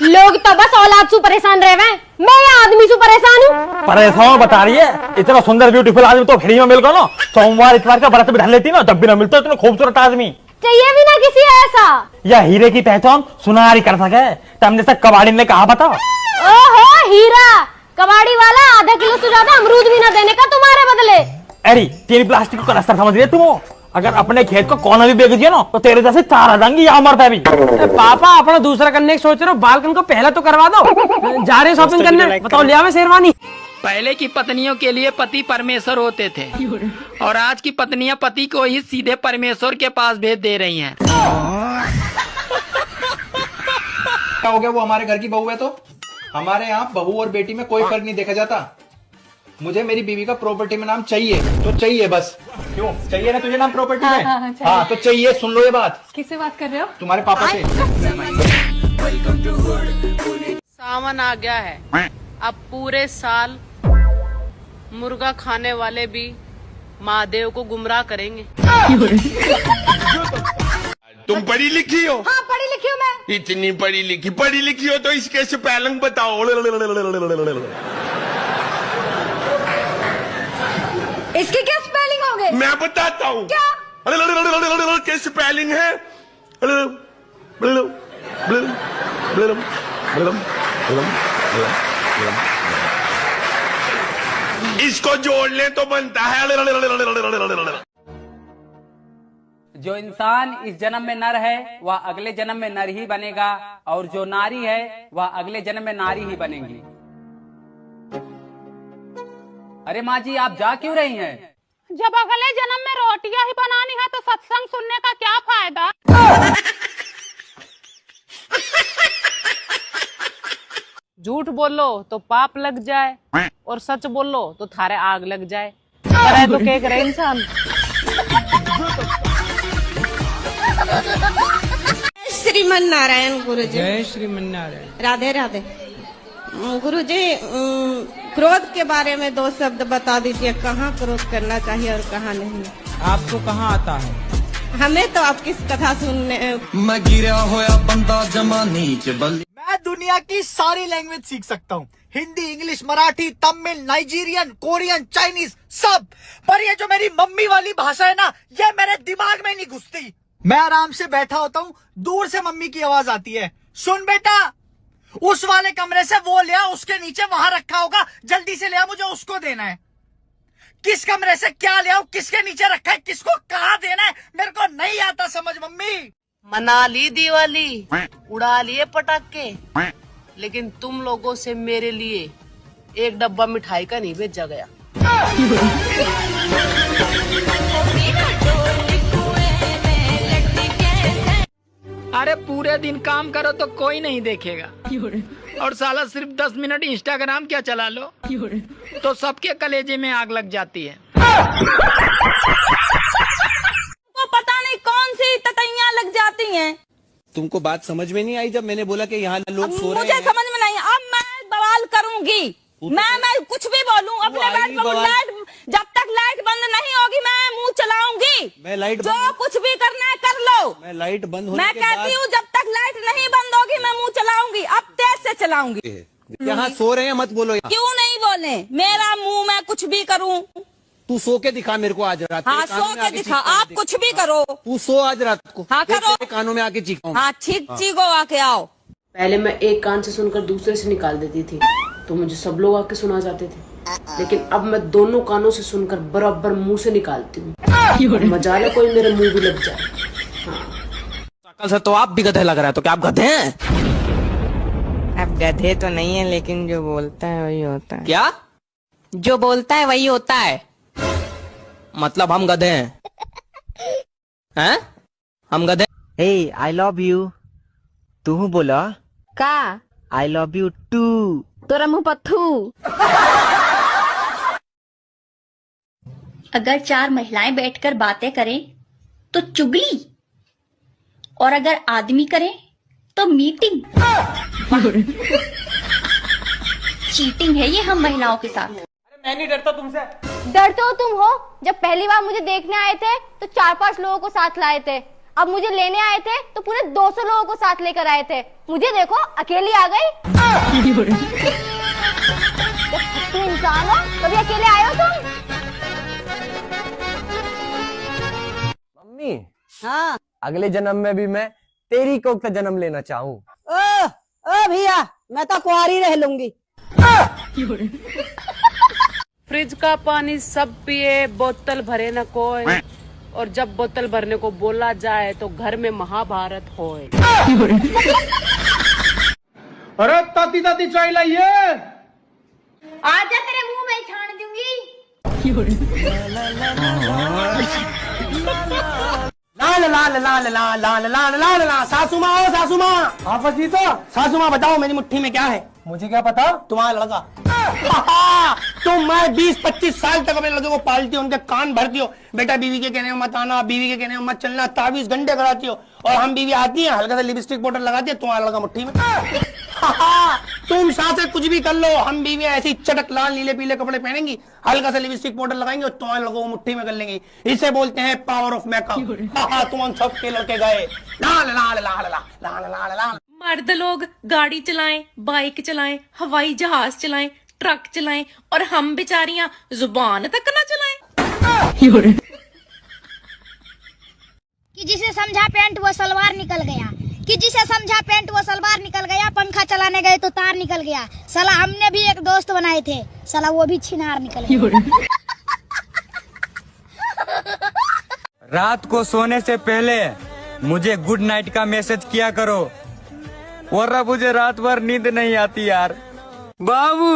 लोग तो बस औलाद से परेशान रहे हैं, मैं ये आदमी से परेशान हूँ। परेशान बता रही है, इतना सुंदर ब्यूटीफुल आदमी तो फ्री में मिल गया ना। सोमवार इतवार का व्रत भी ढल लेती ना, तब भी ना मिलता इतना खूबसूरत आदमी। चाहिए भी ना किसी ऐसा, या हीरे की पहचान सुनारी कर सके। तुमने से कबाड़ी ने कहा बता। ओहो हीरा, कबाड़ी वाला आधा किलो से ज्यादा अमरूद भी ना देने का तुम्हारे बदले। अरे 3 प्लास्टिक को कनस्तर समझ रही है तुम? अगर अपने खेत को कोना भी बेच दिया ना तो तेरे जैसे 4 आ जाएंगी या मरता भी। पापा अपना दूसरा करने की सोच रहे हो, बालकन को पहला तो करवा दो। जा रहे शॉपिंग करने, बताओ ले आवे शेरवानी। पहले की पत्नियों के लिए पति परमेश्वर होते थे और आज की पत्नियां पति को ही सीधे परमेश्वर के पास भेज दे रही हैं। क्या हो गया? वो हमारे घर की बहू है तो हमारे यहाँ बहू और बेटी में कोई फर्क नहीं देखा जाता। मुझे मेरी बीवी का प्रॉपर्टी में नाम चाहिए तो चाहिए बस। क्यों चाहिए ना तुझे नाम प्रॉपर्टी में? हाँ तो चाहिए। सुन लो ये बात। किससे बात कर रहे हो? तुम्हारे पापा से। सावन आ गया है, अब पूरे साल मुर्गा खाने वाले भी महादेव को गुमराह करेंगे। तुम पढ़ी लिखी हो? हाँ पढ़ी लिखी हूँ मैं। इतनी पढ़ी लिखी हो तो इसके स्पेलिंग बताओ। इसके क्या स्पेलिंग होंगे? मैं बताता हूँ। क्या स्पेलिंग है? इसको जोड़ ले तो बनता है। जो इंसान इस जन्म में नर है वह अगले जन्म में नर ही बनेगा, और जो नारी है वह अगले जन्म में नारी ही बनेगी। अरे माँ जी आप जा क्यों रही हैं? जब अगले जन्म में रोटियां ही बनानी है तो सत्संग सुनने का क्या फायदा? झूठ बोलो तो पाप लग जाए और सच बोलो तो थारे आग लग जाए। करे तो क्या करे इंसान। श्रीमन नारायण गुरुजी। जय श्रीमन नारायण। राधे राधे। गुरुजी क्रोध के बारे में 2 शब्द बता दीजिए, कहाँ क्रोध करना चाहिए और कहाँ नहीं। आपको कहाँ आता है? हमें तो आपकी कथा सुनने। मैं गिरा होया बंदा जमा नीच बल। मैं दुनिया की सारी लैंग्वेज सीख सकता हूँ, Hindi, English, Marathi, Tamil, Nigerian, Korean, Chinese, सब। पर ये जो मेरी मम्मी वाली भाषा है ना, ये मेरे दिमाग में नहीं घुसती। मैं आराम से बैठा होता हूँ, दूर से मम्मी की आवाज आती है, सुन बेटा उस वाले कमरे से वो ले आ, उसके नीचे वहां रखा होगा, जल्दी से ले आ, मुझे उसको देना है। किस कमरे से क्या ले आओ, किसके नीचे रखा है, किसको कहाँ देना है, मेरे को नहीं आता समझ मम्मी। मना ली दिवाली, उड़ा लिए पटाखे, लेकिन तुम लोगों से मेरे लिए एक डब्बा मिठाई का नहीं भेजा गया। अरे पूरे दिन काम करो तो कोई नहीं देखेगा और साला सिर्फ 10 मिनट इंस्टाग्राम क्या चला लो तो सबके कलेजे में आग लग जाती है। तो पता नहीं कौन सी ततैयां लग जाती हैं। तुमको बात समझ में नहीं आई जब मैंने बोला कि यहाँ लोग सो रहे मुझे हैं? समझ में नहीं। अब मैं बवाल करूंगी, मैं कुछ भी बोलूं अपने बैठ पर। लाइट जब तक लाइट बंद नहीं होगी मैं मुंह चलाऊंगी। मैं लाइट जो कुछ भी करना है कर लो। मैं लाइट बंद होने मैं के कहती हूँ जब तक लाइट नहीं बंद होगी मैं मुंह चलाऊंगी। अब तेज से चलाऊंगी। यहाँ सो रहे हैं मत बोलो यहाँ। क्यों नहीं बोले? मेरा मुंह मैं कुछ भी करूँ। तू सो के दिखा मेरे को आज रात। हाँ सो के दिखा, आप कुछ भी करो। तू सो आज रात को। हाँ करो। कानों में आके चीखा। हाँ चीखो आके आओ। पहले मैं एक कान से सुनकर दूसरे से निकाल देती थी तो मुझे सब लोग आके सुना जाते थे, लेकिन अब मैं दोनों कानों से सुनकर बराबर मुंह से निकालती हूँ। मजाला कोई मेरे मुंह भी लग जाए। कल से तो आप भी गधे लग रहा है, तो क्या आप गधे हैं? अब गधे तो नहीं है, लेकिन जो बोलता है वही होता है। क्या? जो बोलता है वही होता है। मतलब हम गधे हैं? हैं? हम गधे? हे आई लव यू। तू बोला का आई लव यू टू। तोरा मुंह पत्थू। अगर 4 महिलाएं बैठकर बातें करें तो चुगली, और अगर आदमी करें तो मीटिंग। चीटिंग है ये हम महिलाओं के साथ। मैं नहीं डरता तुमसे। डरते हो तुम हो। जब पहली बार मुझे देखने आए थे तो 4-5 लोगों को साथ लाए थे, अब मुझे लेने आए थे तो पूरे 200 लोगों को साथ लेकर आए थे, मुझे देखो अकेली आ गई। तुम इंसान हो, कभी अकेले आए हो तुम? मम्मी, हाँ, अगले जन्म में भी मैं तेरी कोख से जन्म लेना चाहूँ। ओ भैया, मैं तो कुंवारी रह लूंगी। फ्रिज का पानी सब पिए, बोतल भरे न कोई, और जब बोतल भरने को बोला जाए तो घर में महाभारत होए। अरे ताती ताती चाय लाइए। आजा तेरे मुंह में छान दूंगी। लाल लाल लाल लाल लाल लाल लाल लाल। सासू माँ, ओ सासू माँ। हाँ जीतो। सासू माँ बताओ मेरी मुट्ठी में क्या है? मुझे क्या पता, तुम्हारा लड़का। तुम मैं 20-25 साल तक अपने लड़के को पालती हो, उनके कान भरती हो, बेटा बीवी के कहने में मत आना, बीवी के कहने में मत चलना, 23 घंटे कराती हो, और हम बीवी आती है हल्का सा लिपस्टिक पाउडर लगाती है, तुम्हारा लड़का मुट्ठी में। तुम साथ कुछ भी कर लो, हम बीवी ऐसी चटक लाल नीले पीले कपड़े पहनेंगी, हल्का सा लिपस्टिक पाउडर लगाएंगे और तुम्हारे लड़कों को मुट्ठी में कर लेंगी। इसे बोलते हैं पावर ऑफ मेकअप। तुम हम सबके लड़के गए लाल लाल लाल लाल लाल लाल। मर्द लोग गाड़ी चलाएं, बाइक चलाएं, हवाई जहाज चलाएं, ट्रक चलाएं, और हम बेचारियां जुबान तक ना चलाएं। कि जिसे समझा पैंट वो सलवार निकल गया, कि जिसे समझा पैंट वो सलवार निकल गया, पंखा चलाने गए तो तार निकल गया। साला हमने भी एक दोस्त बनाए थे, साला वो भी छिनार निकल गया। रात को सोने से पहले मुझे गुड नाइट का मैसेज किया करो, वरना मुझे रात भर नींद नहीं आती यार। बाबू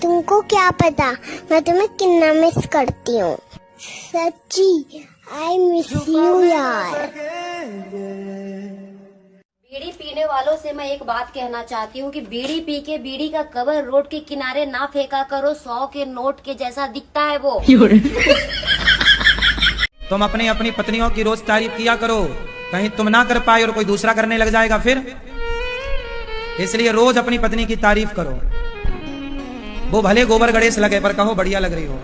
तुमको क्या पता मैं तुम्हें कितना मिस करती हूँ। सच्ची आई मिस यू यार। बीड़ी पीने वालों से मैं एक बात कहना चाहती हूँ कि बीड़ी पी के बीड़ी का कवर रोड के किनारे ना फेंका करो, 100 के नोट के जैसा दिखता है वो। तुम अपनी अपनी पत्नियों की रोज तारीफ किया करो, कहीं तुम ना कर पाए और कोई दूसरा करने लग जाएगा फिर। इसलिए रोज अपनी पत्नी की तारीफ करो, वो भले गोबर गणेश लगे पर कहो बढ़िया लग रही हो।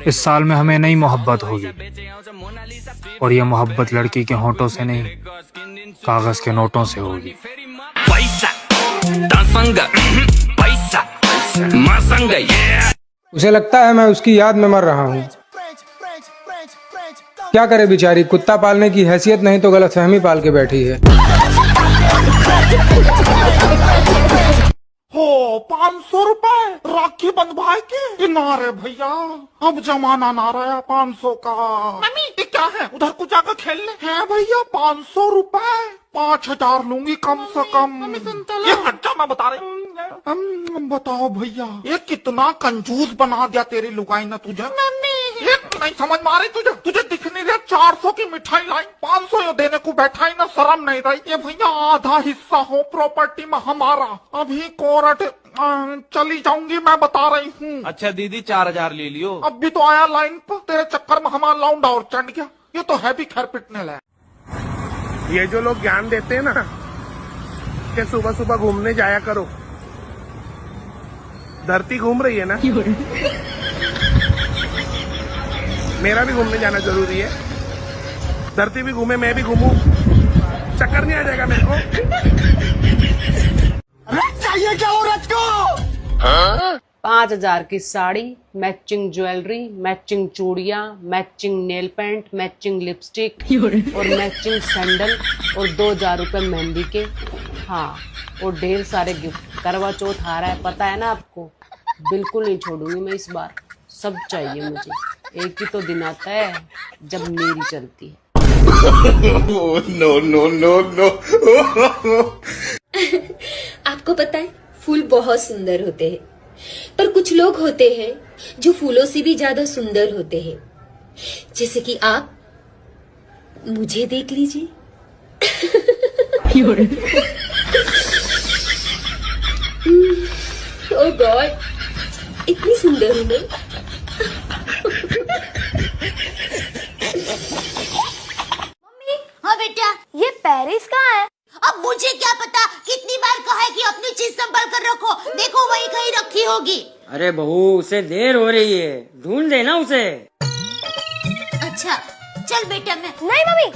इस साल में हमें नई मोहब्बत होगी, और ये मोहब्बत लड़की के होंठों से नहीं, कागज के नोटों से होगी। पैसा पैसा उसे लगता है मैं उसकी याद में मर रहा हूँ। क्या करे बेचारी, कुत्ता पालने की हैसियत नहीं तो गलतफहमी पाल के बैठी है। हो 500 रुपए राखी बंधवाए के नारे भैया, अब जमाना ना रहा 500 का। मम्मी ये क्या है, उधर कुछ जाकर खेल ले। है भैया 500 रुपए, 5000 लूंगी कम से कम। ये हट जा, मैं बता रही हूँ। बताओ भैया, ये कितना कंजूस बना दिया तेरी लुगाई ने तुझे। ये नहीं समझ में आ रही तुझे, तुझे दिख नहीं रहा 400 की मिठाई लाई, 500 यो देने को बैठा ही ना, शर्म नहीं रही। ये भैया आधा हिस्सा हो प्रॉपर्टी में हमारा, अभी कोर्ट चली जाऊंगी मैं बता रही हूँ। अच्छा दीदी 4000 ले लियो। अब भी तो आया लाइन पर, तेरे चक्कर में हमारा लौंडा और चढ़ गया। ये तो है भी खैर पिटने लायक। ये जो लोग ज्ञान देते हैं ना कि सुबह सुबह घूमने जाया करो, धरती घूम रही है ना, मेरा भी घूमने जाना जरूरी है। धरती भी घूमे, मैं भी घूमूं, चक्कर नहीं आ जाएगा मेरे को। चाहिए क्या औरत को? 5000 की साड़ी, मैचिंग ज्वेलरी, मैचिंग चूड़ियां, matching nail paint, matching lipstick और मैचिंग सैंडल, और 2000 रुपए मेहंदी के। हाँ, और ढेर सारे गिफ्ट। करवा चौथ आ रहा है, पता है ना आपको। बिल्कुल नहीं छोड़ूंगी मैं इस बार, सब चाहिए मुझे। एक ही तो दिन आता है जब मेरी चलती है। No no no no. आपको पता है फूल बहुत सुंदर होते हैं, पर कुछ लोग होते हैं जो फूलों से भी ज्यादा सुंदर होते हैं। जैसे कि आप मुझे देख लीजिए। ओह गॉड, इतनी सुंदर हूं मैं। हाँ बेटा, ये पेरिस कहाँ है? अब मुझे क्या पता, कितनी बार कहा है कि अपनी चीज संभाल कर रखो, देखो वही कहीं रखी होगी। अरे बहू उसे देर हो रही है, ढूंढ देना उसे। अच्छा चल बेटा मैं नहीं मम्मी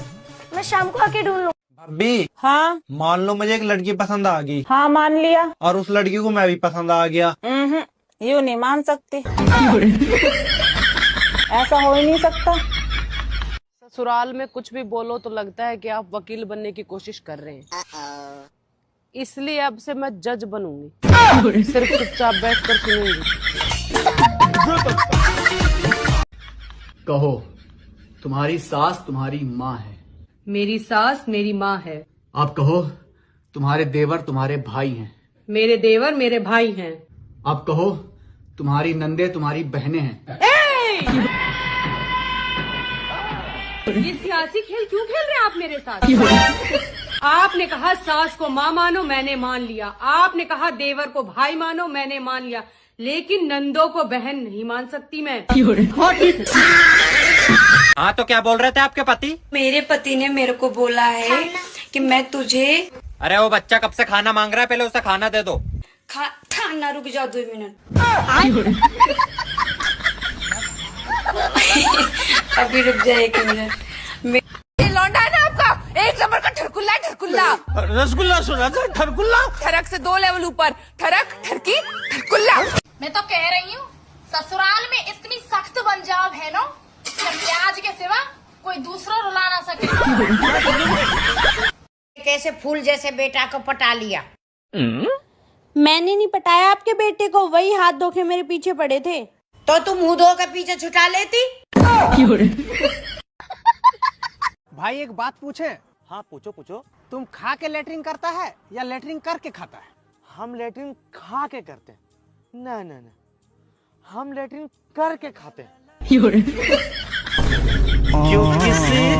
मैं शाम को आके ढूंढ लूँ। भाभी हाँ मान लो मुझे एक लड़की पसंद आ गई हाँ मान लिया। और उस लड़की को मैं भी पसंद आ गया। यूँ नहीं मान सकती। ऐसा हो ही नहीं सकता। ससुराल में कुछ भी बोलो तो लगता है कि आप वकील बनने की कोशिश कर रहे हैं, इसलिए अब से मैं जज बनूंगी, सिर्फ चुपचाप बैठकर सुनूंगी। कहो तुम्हारी सास तुम्हारी माँ है। मेरी सास मेरी माँ है। आप कहो तुम्हारे देवर तुम्हारे भाई हैं। मेरे देवर मेरे भाई हैं। आप कहो तुम्हारी नंदे तुम्हारी बहनें हैं। ये सियासी खेल क्यों खेल रहे हैं आप मेरे साथ? आपने कहा सास को माँ मानो, मैंने मान लिया। आपने कहा देवर को भाई मानो, मैंने मान लिया। लेकिन नंदों को बहन नहीं मान सकती मैं। हाँ तो क्या बोल रहे थे आपके पति? मेरे पति ने मेरे को बोला है कि मैं तुझे अरे वो बच्चा कब से खाना मांग रहा है, पहले उसे खाना दे दो। खाना रुक जाओ 2 मिनट। अभी रुक जाए 1 मिनट। लौंडा है ना आपका, एक नंबर का ठरकुल्ला ठरकुल्ला। रसगुल्ला सुना था, ठरकुल्ला। ठरक से 2 लेवल ऊपर, ठरक ठरकी ठरकुल्ला। मैं तो कह रही हूँ ससुराल में इतनी सख्त बन जाओ बहनों कि प्याज के सिवा कोई दूसरा रुला ना सके। कैसे फूल जैसे बेटा को पटा लिया। मैंने नहीं पटाया आपके बेटे को, वही हाथ धो के मेरे पीछे पड़े थे। तो तुम मुंह धो के पीछे छुटा लेती। भाई एक बात पूछे? हाँ पूछो पूछो। तुम खा के लेटरिन करता है या लेटरिन करके खाता है? हम लेटरिन खा के करते हैं। ना ना ना, हम लेटरिन करके खाते हैं। क्यों किसी